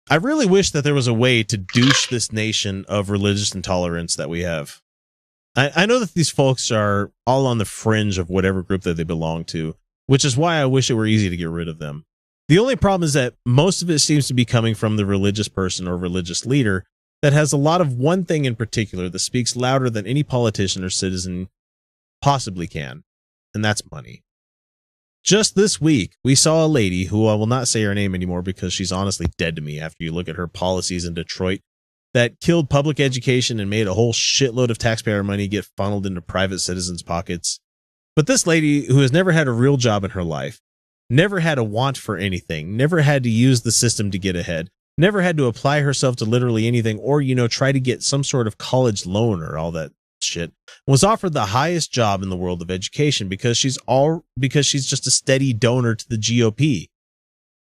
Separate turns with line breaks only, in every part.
I really wish that there was a way to douche this nation of religious intolerance that we have. I know that these folks are all on the fringe of whatever group that they belong to, which is why I wish it were easy to get rid of them. The only problem is that most of it seems to be coming from the religious person or religious leader that has a lot of one thing in particular that speaks louder than any politician or citizen possibly can, and that's money. Just this week, we saw a lady who I will not say her name anymore because she's honestly dead to me after you look at her policies in Detroit that killed public education and made a whole shitload of taxpayer money get funneled into private citizens' pockets. But this lady, who has never had a real job in her life, never had a want for anything, never had to use the system to get ahead, never had to apply herself to literally anything or, try to get some sort of college loan or all that shit, was offered the highest job in the world of education because she's just a steady donor to the GOP.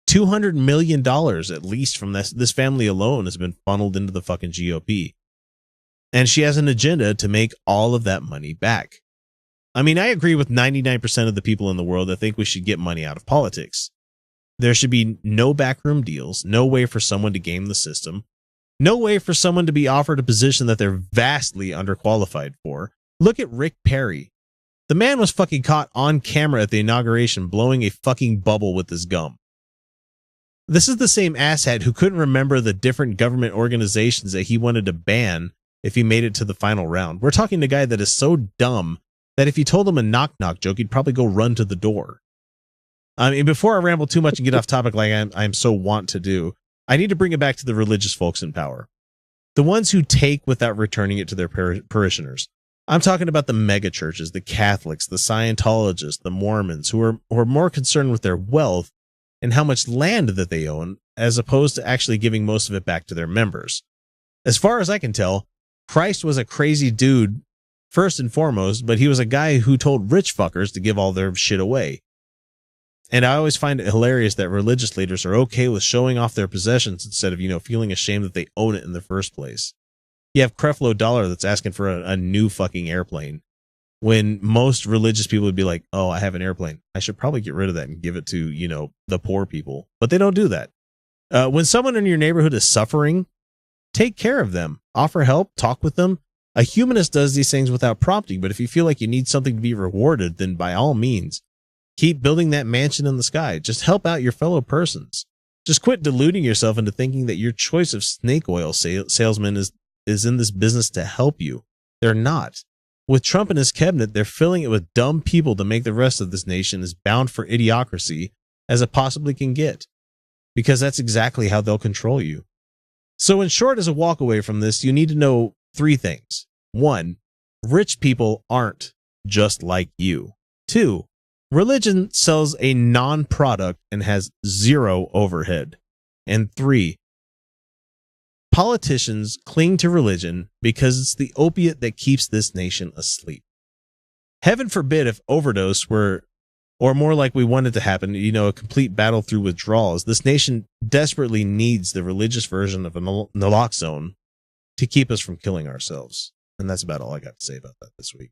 $200 million at least from this family alone has been funneled into the fucking GOP. And she has an agenda to make all of that money back. I mean, I agree with 99% of the people in the world that think we should get money out of politics. There should be no backroom deals, no way for someone to game the system, no way for someone to be offered a position that they're vastly underqualified for. Look at Rick Perry. The man was fucking caught on camera at the inauguration blowing a fucking bubble with his gum. This is the same asshat who couldn't remember the different government organizations that he wanted to ban if he made it to the final round. We're talking to a guy that is so dumb that if you told him a knock-knock joke, he'd probably go run to the door. I mean, before I ramble too much and get off topic like I'm so wont to do, I need to bring it back to the religious folks in power. The ones who take without returning it to their parishioners. I'm talking about the mega churches, the Catholics, the Scientologists, the Mormons, who are more concerned with their wealth and how much land that they own, as opposed to actually giving most of it back to their members. As far as I can tell, Christ was a crazy dude, first and foremost, but he was a guy who told rich fuckers to give all their shit away. And I always find it hilarious that religious leaders are okay with showing off their possessions instead of, feeling ashamed that they own it in the first place. You have Creflo Dollar that's asking for a new fucking airplane, when most religious people would be like, oh, I have an airplane. I should probably get rid of that and give it to, the poor people. But they don't do that. When someone in your neighborhood is suffering, take care of them. Offer help. Talk with them. A humanist does these things without prompting. But if you feel like you need something to be rewarded, then by all means, keep building that mansion in the sky. Just help out your fellow persons. Just quit deluding yourself into thinking that your choice of snake oil salesman is in this business to help you. They're not. With Trump and his cabinet, they're filling it with dumb people to make the rest of this nation as bound for idiocracy as it possibly can get. Because that's exactly how they'll control you. So in short, as a walk away from this, you need to know 3 things. 1, rich people aren't just like you. 2, religion sells a non-product and has 0 overhead. And 3, politicians cling to religion because it's the opiate that keeps this nation asleep. Heaven forbid if overdose were, or more like we want it to happen, a complete battle through withdrawals. This nation desperately needs the religious version of a naloxone to keep us from killing ourselves. And that's about all I got to say about that this week.